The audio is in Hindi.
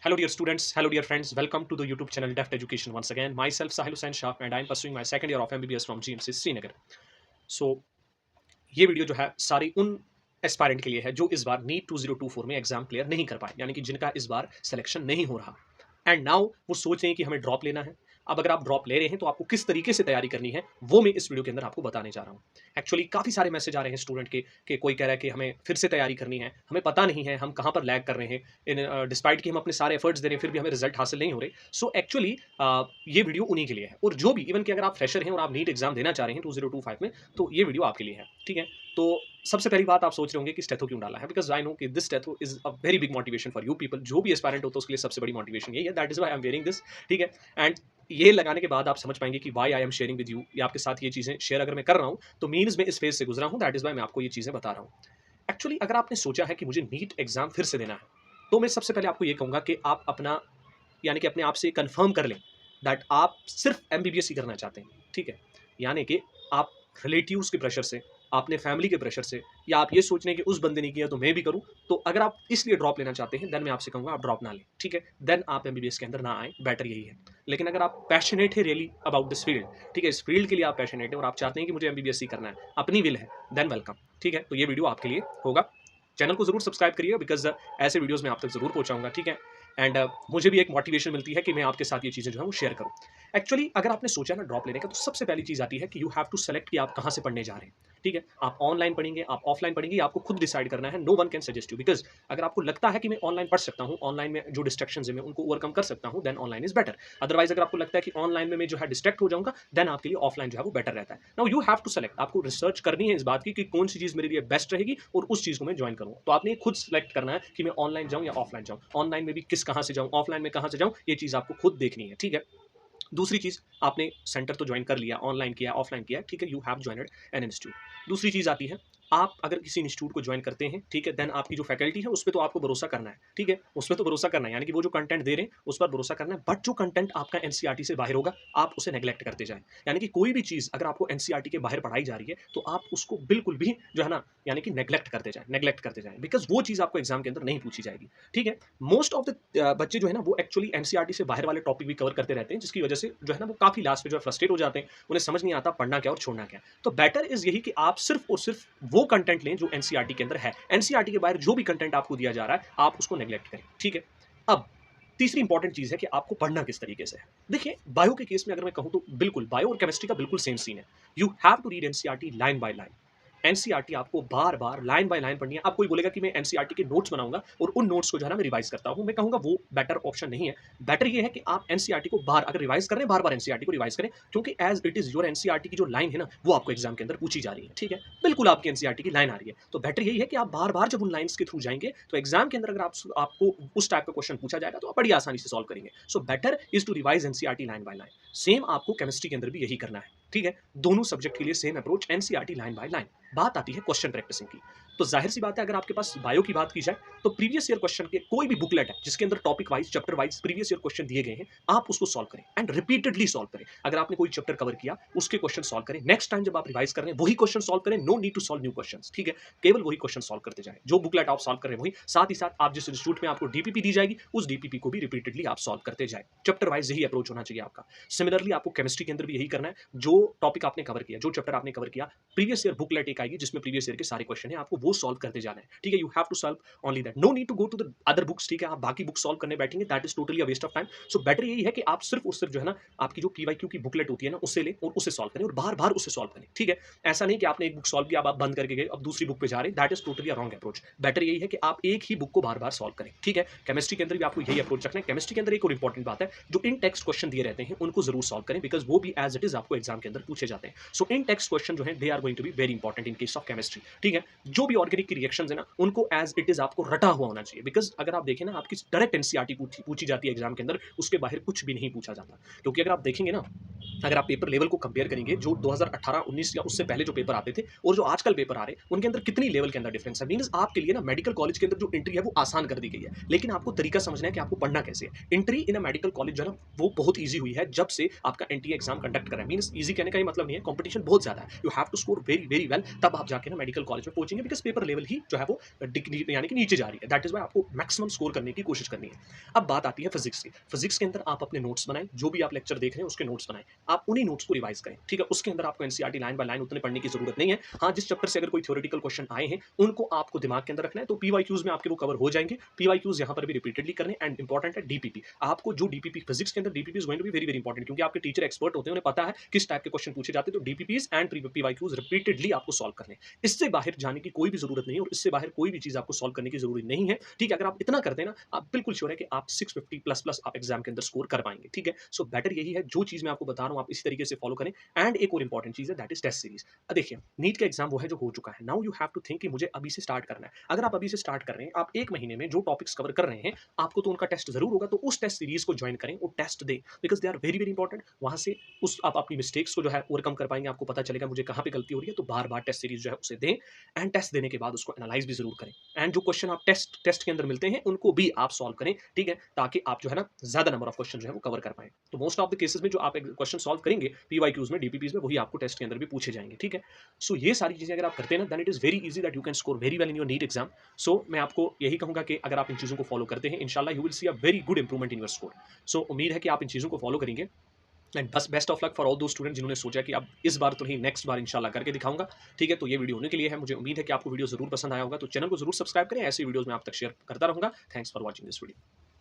Hello, dear students. Hello, dear friends. Welcome to the YouTube channel Deft Education once again. Myself, Sahil Hussain Shah, and I am pursuing my second year of MBBS from GMC Srinagar. So, ये वीडियो जो है सारी उन एस्पायरेंट के लिए है जो इस बार नीट 2024 में एग्जाम क्लियर नहीं कर पाए, यानी कि जिनका इस बार सिलेक्शन नहीं हो रहा एंड नाउ वो सोच रहे हैं कि हमें ड्रॉप लेना है। अब अगर आप ड्रॉप ले रहे हैं तो आपको किस तरीके से तैयारी करनी है वो मैं इस वीडियो के अंदर आपको बताने जा रहा हूँ। एक्चुअली काफ़ी सारे मैसेज आ रहे हैं स्टूडेंट के कि कोई कह रहा है कि हमें फिर से तैयारी करनी है, हमें पता नहीं है हम कहाँ पर लैग कर रहे हैं इन डिस्पाइट कि हम अपने सारे एफर्ट्स दे रहे हैं फिर भी हमें रिजल्ट हासिल नहीं हो रहे। सो एक्चुअली ये वीडियो उन्हीं के लिए है, और जो भी इवन कि अगर आप फ्रेशर हैं और आप नीट एग्जाम देना चाह रहे हैं 2025 में, तो ये वीडियो आपके लिए है। ठीक है, तो सबसे पहली बात आप सोच रहे होंगे कि स्टेथो क्यों डाला है, बिकॉज आई नो कि this stetho is a very big motivation for you people. जो भी एस्पायरेंट होता है उसके लिए सबसे बड़ी मोटिवेशन यही है, that is why I am wearing this. ठीक है, एंड ये लगाने के बाद आप समझ पाएंगे कि why I am sharing with you, या आपके साथ ये चीजें शेयर अगर मैं कर रहा हूँ तो मीन्स मैं इस फेज से गुजरा हूँ, दैट इज वाई मैं आपको ये चीजें बता रहा हूँ। एक्चुअली अगर आपने सोचा है कि मुझे नीट एग्जाम फिर से देना है, तो मैं सबसे पहले आपको ये कहूंगा कि आप अपना यानी कि अपने आप से कंफर्म कर लें दैट आप सिर्फ एमबीबीएस ही करना चाहते हैं। ठीक है, यानी कि आप रिलेटिव्स के प्रेशर से, आपने फैमिली के प्रेशर से, या आप ये सोच रहे हैं कि उस बंदे ने किया तो मैं भी करूं, तो अगर आप इसलिए ड्रॉप लेना चाहते हैं देन मैं आपसे कहूंगा आप ड्रॉप ना लें। ठीक है, देन आप एमबीबीएस के अंदर ना आए, बेटर यही है। लेकिन अगर आप पैशनेट है रियली अबाउट दिस फील्ड, ठीक है, इस फील्ड के लिए आप पैशनेट है और आप चाहते हैं कि मुझे एमबीबीएस ही करना है, अपनी विल है, देन वेलकम। ठीक है, तो ये वीडियो आपके लिए होगा। चैनल को जरूर सब्सक्राइब करिए बिकॉज ऐसे वीडियोस मैं आप तक जरूर पहुंचाऊंगा। ठीक है, एंड मुझे भी एक मोटिवेशन मिलती है कि मैं आपके साथ ये चीज़ें जो है वो शेयर करूं। एक्चुअली अगर आपने सोचा ना ड्रॉप लेने का, तो सबसे पहली चीज़ आती है कि यू हैव टू सेलेक्ट कि आप कहाँ से पढ़ने जा रहे हैं। ठीक है, आप ऑनलाइन पढ़ेंगे, आप ऑफलाइन पढ़ेंगे, आपको खुद डिसाइड करना है। No one can suggest you, because अगर आपको लगता है कि मैं ऑनलाइन पढ़ सकता हूँ, ऑनलाइन में जो डिस्ट्रक्शंस है मैं उनको ओवरकम कर सकता हूँ, then online is better. Otherwise अगर आपको लगता है कि ऑनलाइन में मैं जो है डिस्ट्रैक्ट हो जाऊंगा, देन आपके लिए ऑफलाइन जो है वो बेटर रहता है। Now you have to select, आपको रिसर्च करनी है इस बात की कि कौन सी चीज़ मेरे लिए बेस्ट रहेगी और उस चीज़ को मैं ज्वाइन करूँ। तो आपने खुद सेलेक्ट करना है कि मैं ऑनलाइन जाऊँ या ऑफलाइन जाऊँ, ऑनलाइन में भी किस कहाँ से जाऊँ, ऑफलाइन में कहाँ से जाऊँ, ये चीज़ आपको खुद देखनी है। ठीक है, दूसरी चीज़, आपने सेंटर तो ज्वाइन कर लिया, ऑनलाइन किया, ऑफलाइन किया, ठीक है, यू हैव ज्वाइनड एन इंस्टीट्यूट। दूसरी चीज़ आती है, आप अगर किसी इंस्टीट्यूट को ज्वाइन करते हैं, ठीक है, देन आपकी जो फैकल्टी है उस पर तो आपको भरोसा करना है। ठीक है, उस पर तो भरोसा करना है, यानी कि वो जो कंटेंट दे रहे हैं उस पर भरोसा करना है, बट जो कंटेंट आपका एनसीईआरटी से बाहर होगा आप उसे नेग्लेक्ट करते जाएं। यानी कि कोई भी चीज़ अगर आपको एनसीईआरटी के बाहर पढ़ाई जा रही है तो आप उसको बिल्कुल भी जो है ना, यानी कि नेग्लेक्ट करते जाएं, बिकॉज वो चीज़ आपको एग्जाम के अंदर नहीं पूछी जाएगी। ठीक है, मोस्ट ऑफ द बच्चे जो है ना वो एक्चुअली एनसीईआरटी से बाहर वाले टॉपिक भी कवर करते रहते हैं, जिसकी वजह से जो है ना वो काफ़ी लास्ट में जो है फ्रस्ट्रेट हो जाते हैं, उन्हें समझ नहीं आता पढ़ना क्या और छोड़ना क्या। तो बेटर इज यही कि आप सिर्फ और सिर्फ वो कंटेंट लें जो एनसीईआरटी के अंदर है, एनसीईआरटी के बाहर जो भी कंटेंट आपको दिया जा रहा है आप उसको नेग्लेक्ट करें। ठीक है, अब तीसरी इंपॉर्टेंट चीज है कि आपको पढ़ना किस तरीके से है। देखिए, बायो के केस में अगर मैं कहूं तो बिल्कुल बायो और केमिस्ट्री का बिल्कुल सेम सीन है। You have to read NCERT line by line. NCERT आपको बार बार लाइन बाय लाइन पढ़नी है। आप कोई बोलेगा कि मैं एनसीईआरटी के नोट्स बनाऊंगा और उन नोट्स को जो है ना मैं रिवाइज करता हूं, मैं कहूंगा वो बेटर ऑप्शन नहीं है। बेटर ये है कि आप एनसीईआरटी को बार अगर रिवाइज कर रहे हैं, बार बार एनसीईआरटी को रिवाइज करें, क्योंकि as it is your NCERT की जो लाइन है ना वो आपको एग्जाम के अंदर पूछी जा रही है। ठीक है, बिल्कुल आपकी एनसीईआरटी की लाइन आ रही है, तो बेटर यही है कि आप बार बार जब उन लाइन्स के थ्रू जाएंगे तो एग्जाम के अंदर अगर आपको उस टाइप का क्वेश्चन पूछा जाएगा तो आप बड़ी आसानी से सॉल्व करेंगे। So better is to revise NCERT line by line. Same आपको केमिस्ट्री के अंदर भी यही करना है। ठीक है, दोनों सब्जेक्ट के लिए same approach, NCERT line by line. बात आती है क्वेश्चन प्रैक्टिसिंग की, तो जाहिर सी बात है अगर आपके पास बायो की बात की जाए तो प्रीवियस ईयर क्वेश्चन के कोई भी बुकलेट है जिसके अंदर topic wise, chapter wise previous year question दिए गए हैं, आप उसको सॉल्व करें एंड रिपीटेडली सॉल्व करें। अगर आपने कोई चैप्टर कवर किया उसके क्वेश्चन सॉल्व करें, नेक्स्ट टाइम जब आप रिवाइज कर रहे हैं वही क्वेश्चन सॉल्व करें, no need to solve new question. ठीक है, केवल वही क्वेश्चन सॉल्व करते जाएं, जो बुकलेट आप सॉल्व कर रहे हैं वही, साथ ही साथ आप जिस इंस्टीट्यूट में आपको डीपीपी दी जाएगी उस डीपीपी को भी रिपीटेडली आप सॉल्व करते जाए। चैप्टर वाइज यही अप्रोच होना चाहिए आपका। सिमिलरली आपको केमिस्ट्री के अंदर भी यही करना है, जो टॉपिक आपने कवर किया, जो चैप्टर आपने कवर किया, प्रीवियस ईयर बुकलेट एक आएगी जिसमें प्रीवियस ईयर के सारे क्वेश्चन है, आपको वो सॉल्व करते जाना है। ठीक है, you have to solve only that, no need to go to the other books. ठीक है, आप बाकी बुक्स सॉल्व करने बैठेंगे that is totally a waste of time. So better यही है कि आप सिर्फ और सिर्फ जो है ना आपकी जो पीवाईक्यू की बुकलेट होती है ना उससे लें और उसे सॉल्व करें और बार बार उसे सॉल्व करें। ठीक है, ऐसा नहीं कि आपने एक बुक सॉल्व किया, आप बंद करके गए, अब दूसरी बुक पे जा रहे हैं, that is totally a wrong approach. Better यही है कि आप एक ही बुक को बार बार सॉल्व करें। ठीक है, केमिस्ट्री के अंदर भी आपको यही अप्रोच रखना है। केमिस्ट्री के अंदर एक और इंपॉर्टेंट बात है, जो इन टेक्स्ट क्वेश्चन दिए रहते हैं उनको जरूर सॉल्व करें, बिकॉज वो भी एज इट इज आपको एग्जाम के अंदर पूछे जाते हैं। सो इन टेक्स्ट क्वेश्चन जो है they are going to be very important in case of chemistry. ठीक है, जो भी ऑर्गेनिक की रिएक्शंस है ना उनको एज इट इज आपको रटा हुआ होना चाहिए, बिकॉज अगर आप देखें ना आपकी डायरेक्ट एनसीईआरटी पूछी जाती है एग्जाम के अंदर, उसके बाहर कुछ भी नहीं पूछा जाता। क्योंकि अगर आप देखेंगे ना, अगर आप पेपर लेवल को कंपेयर करेंगे, जो 2018-19 या उससे पहले जो पेपर आते थे और जो आजकल पेपर आ रहे हैं उनके अंदर कितनी लेवल के अंदर डिफरेंस है। मींस आपके लिए ना मेडिकल कॉलेज के अंदर जो एंट्री है वो आसान कर दी गई है, लेकिन आपको तरीका समझना है कि आपको पढ़ना कैसे है। Entry in a medical college जो है ना वो बहुत ईजी हुई है जब से आपका एनटीए एग्जाम कंडक्ट कर रहा है। मींस ईजी कहने का ही मतलब नहीं है, कॉम्पिटिशन बहुत ज्यादा है, you have to score very very well, तब आप जाके ना मेडिकल कॉलेज में पहुंचेंगे, बिकॉज पेपर लेवल ही जो है वो डिग्री यानी कि नीचे जा रही है। दैट इज वाई आपको मैक्सिमम स्कोर करने की कोशिश करनी है। अब बात आती है फिजिक्स की। फिजिक्स के अंदर आप अपने नोट्स बनाएं, जो भी आप लेक्चर देख रहे हैं उसके नोट्स बनाएं, आप उन्हीं नोट्स को रिवाइज करें, ठीक है। उसके अंदर आपको एनसीईआरटी लाइन बाय लाइन उतने पढ़ने की जरूरत नहीं है। हाँ, जिस चैप्टर से अगर कोई थ्योरेटिकल क्वेश्चन आए हैं उनको आपको दिमाग के अंदर रखना है, तो पीवाईक्यूज में आपके वो कवर हो जाएंगे। पीवाईक्यूज यहाँ पर भी रिपीटेडली करने, एंड इंपॉर्टेंट है डीपीपी। आपको जो डीपीपी फिजिक्स के अंदर DPP is going to be very very important, क्योंकि आपके टीचर एक्सपर्ट होते हैं, उन्हें पता है किस टाइप के क्वेश्चन पूछे जाते हैं। तो डीपीपीज एंड पीवाईक्यूज रिपीटेडली आपको सॉल्व करने, इससे बाहर जाने की कोई भी जरूरत नहीं है, और इससे बाहर कोई भी चीज आपको सॉल्व करने की जरूरत नहीं है, ठीक है। अगर आप इतना करते हैं ना, आप बिल्कुल श्योर है कि आप 650 प्लस प्लस आप एग्जाम के अंदर स्कोर कर पाएंगे, ठीक है। सो बेटर यही है, जो चीज मैं आपको बता रहा हूं आप इसी तरीके से फॉलो करें। एंड एक और इंपॉर्टेंट चीज है, दैट इज टेस्ट सीरीज। देखिए, नीट का एग्जाम वो है जो हो चुका है। Now you have to think कि मुझे अभी से स्टार्ट करना है। अगर आप अभी से स्टार्ट कर रहे हैं, आप एक महीने में जो टॉपिक्स कवर कर रहे हैं, आपको तो उनका टेस्ट जरूर होगा, तो उस टेस्ट सीरीज को ज्वाइन करें, वो टेस्ट दें, because they are very very important. वहां से उस आप अपनी मिस्टेक्स को जो है ओवरकम कर पाएंगे, आपको पता चलेगा मुझे कहाँ पे गलती हो रही है। तो बार बार टेस्ट सीरीज जो है उसे दें, एंड टेस्ट देने के बाद उसको एनालाइज भी जरूर करें, एंड जो क्वेश्चन आप टेस्ट के अंदर मिलते हैं उनको भी आप सॉल्व करें, ठीक है, ताकि आप जो है ना ज्यादा नंबर ऑफ क्वेश्चन जो है वो कवर कर पाए। तो मोस्ट ऑफ द केसेस में जो आप क्वेश्चन सॉल्व करेंगे पीवाईक्यूज में, डीपीपीज में, वही आपको टेस्ट के अंदर भी पूछे जाएंगे, ठीक है। सो ये सारी चीजें अगर आप करते हैं ना, then it is very easy that you can score very well in your NEET exam. So मैं आपको यही कहूंगा कि अगर आप इन चीजों को फॉलो करते हैं, इंशाल्लाह you will see a very good improvement in your score. So उम्मीद है कि आप इन चीजों को फॉलो करेंगे, एंड बस best of luck for all दो स्टूडेंट जिन्होंने सोचा कि अब इस बार तो नहीं, नेक्स्ट बार इंशाल्लाह करके दिखाऊंगा, ठीक है। तो ये वीडियो होने के लिए है, मुझे उम्मीद है कि आपको वीडियो जरूर पसंद आया होगा, तो चैनल को जरूर सब्सक्राइब करें, ऐसी वीडियोस मैं आप तक शेयर करता रहूंगा। Thanks for watching this video.